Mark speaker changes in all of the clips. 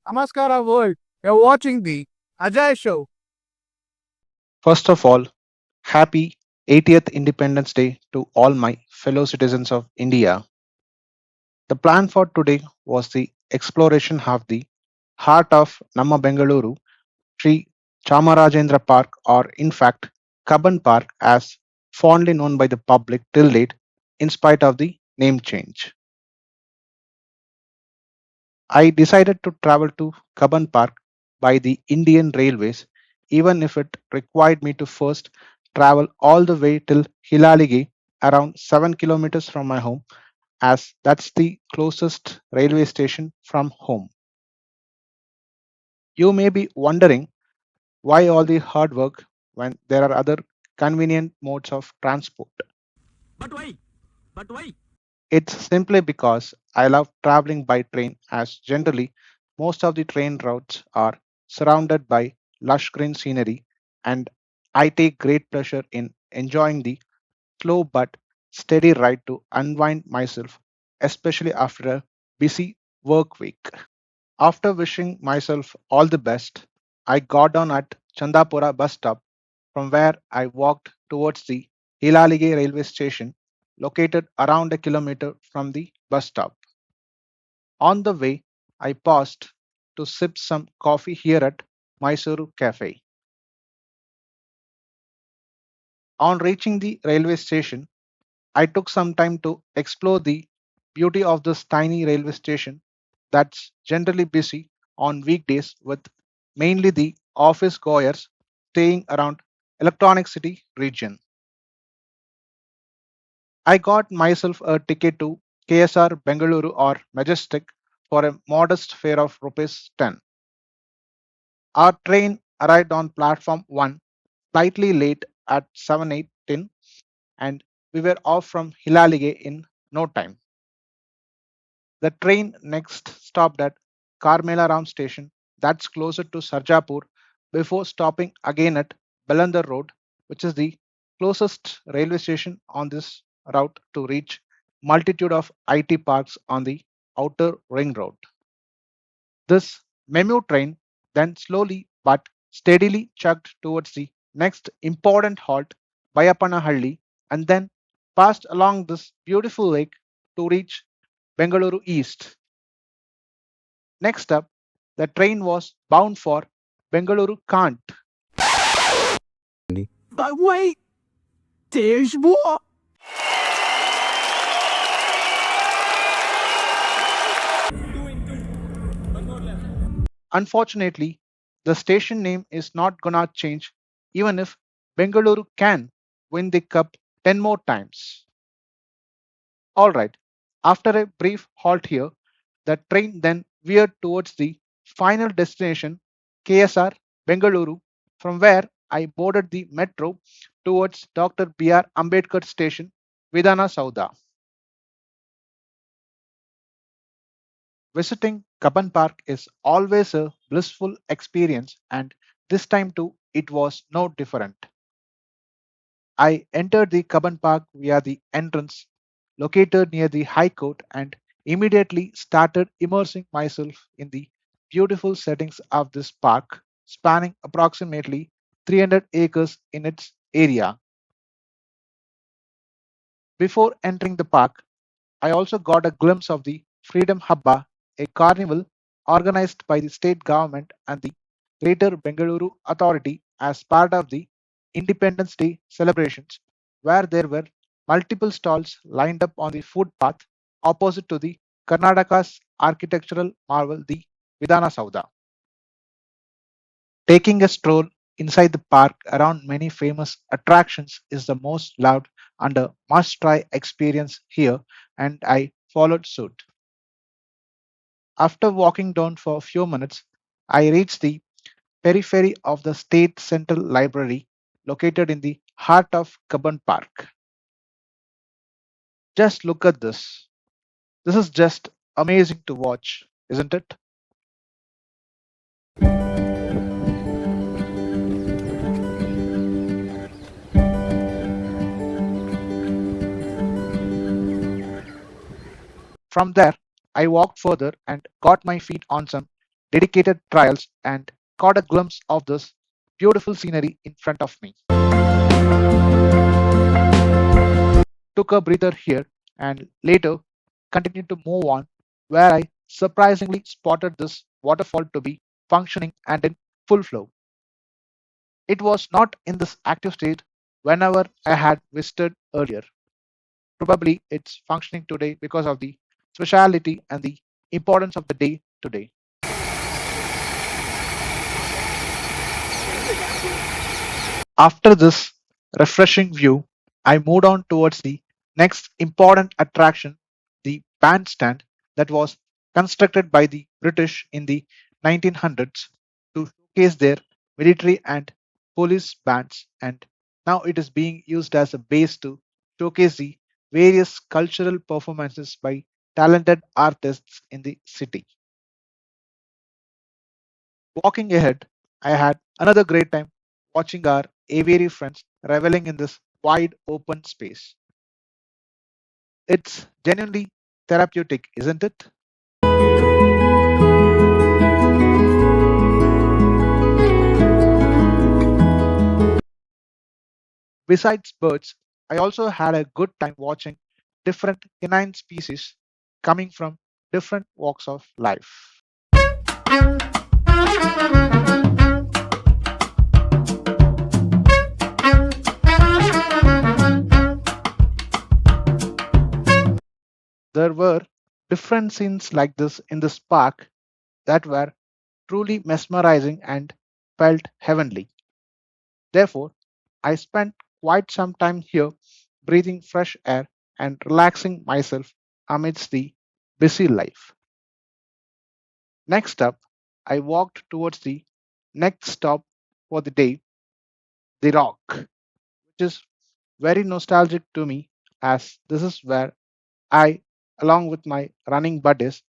Speaker 1: Namaskara world. You're watching the Ajay Show.
Speaker 2: First of all, happy 80th Independence Day to all my fellow citizens of India. The plan for today was the exploration of the heart of Namma Bengaluru, Sri Chamarajendra Park, or in fact, Cubbon Park, as fondly known by the public till date, in spite of the name change. I decided to travel to Cubbon Park by the Indian Railways, even if it required me to first travel all the way till Heelalige, around 7 kilometers from my home, as that's the closest railway station from home. You may be wondering why all the hard work when there are other convenient modes of transport.
Speaker 1: But why? But why?
Speaker 2: It's simply because I love traveling by train, as generally most of the train routes are surrounded by lush green scenery, and I take great pleasure in enjoying the slow but steady ride to unwind myself, especially after a busy work week. After wishing myself all the best, I got on at Chandapura bus stop, from where I walked towards the Heelalige railway station, located around a kilometer from the bus stop. On the way, I paused to sip some coffee here at Mysuru Cafe. On reaching the railway station, I took some time to explore the beauty of this tiny railway station that's generally busy on weekdays, with mainly the office goers staying around Electronic City region. I got myself a ticket to KSR Bengaluru or Majestic for a modest fare of rupees 10. Our train arrived on platform 1 slightly late at 7:18, and we were off from Hilalige in no time. The train next stopped at Karmeleram station, that's closer to Sarjapur, before stopping again at Belandur Road, which is the closest railway station on this route to reach multitude of IT parks on the outer ring road. This MEMU train then slowly but steadily chugged towards the next important halt, Baiyyappanahalli, and then passed along this beautiful lake to reach Bengaluru East. Next up, the train was bound for Bengaluru Cant.
Speaker 1: But wait, there's more.
Speaker 2: Unfortunately, the station name is not gonna change even if Bengaluru can win the cup 10 more times. Alright, after a brief halt here, the train then veered towards the final destination, KSR Bengaluru, from where I boarded the metro towards Dr. B.R. Ambedkar station, Vidhana, Soudha. Visiting Cubbon Park is always a blissful experience, and this time too it was no different. I entered the Cubbon Park via the entrance located near the High Court and immediately started immersing myself in the beautiful settings of this park, spanning approximately 300 acres in its area. Before entering the park, I also got a glimpse of the Freedom Habba, a carnival organized by the state government and the Greater Bengaluru Authority as part of the Independence Day celebrations, where there were multiple stalls lined up on the footpath opposite to the Karnataka's architectural marvel, the Vidhana Soudha. Taking a stroll inside the park around many famous attractions is the most loved and a must try experience here, and I followed suit. After walking down for a few minutes, I reached the periphery of the State Central Library located in the heart of Cubbon Park. Just look at this. This is just amazing to watch, isn't it? From there, I walked further and got my feet on some dedicated trials and caught a glimpse of this beautiful scenery in front of me. Took a breather here and later continued to move on, where I surprisingly spotted this waterfall to be functioning and in full flow. It was not in this active state whenever I had visited earlier. Probably it's functioning today because of the speciality and the importance of the day today. After this refreshing view, I moved on towards the next important attraction, the bandstand that was constructed by the British in the 1900s to showcase their military and police bands, and now it is being used as a base to showcase the various cultural performances by talented artists in the city. Walking ahead, I had another great time watching our aviary friends reveling in this wide open space. It's genuinely therapeutic, isn't it? Besides birds, I also had a good time watching different canine species coming from different walks of life. There were different scenes like this in this park that were truly mesmerizing and felt heavenly. Therefore, I spent quite some time here breathing fresh air and relaxing myself amidst the busy life. Next up, I walked towards the next stop for the day, the Rock, which is very nostalgic to me as this is where I, along with my running buddies,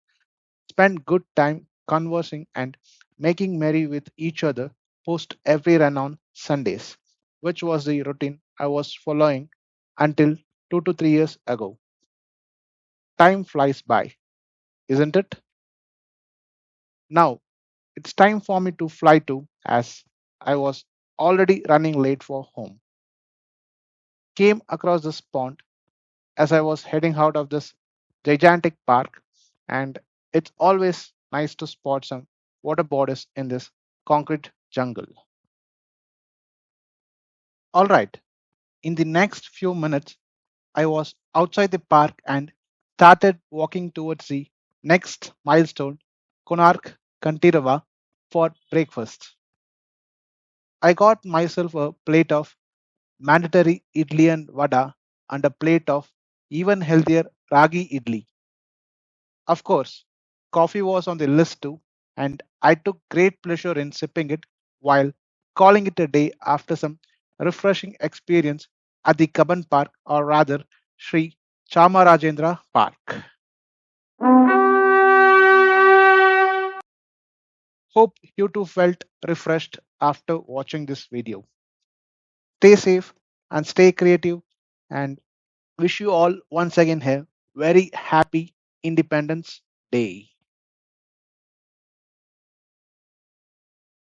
Speaker 2: spend good time conversing and making merry with each other post every run on Sundays, which was the routine I was following until 2 to 3 years ago. Time flies by, isn't it? Now it's time for me to fly too, as I was already running late for home. Came across this pond as I was heading out of this gigantic park, and it's always nice to spot some water bodies in this concrete jungle. All right, in the next few minutes, I was outside the park and started walking towards the next milestone, Konark Kanteerava, for breakfast. I got myself a plate of mandatory idli and vada and a plate of even healthier Ragi Idly. Of course, coffee was on the list too, and I took great pleasure in sipping it while calling it a day after some refreshing experience at the Cubbon Park, or rather, Sri Chamarajendra Park. Hope you too felt refreshed after watching this video. Stay safe and stay creative, and wish you all once again here very happy Independence Day.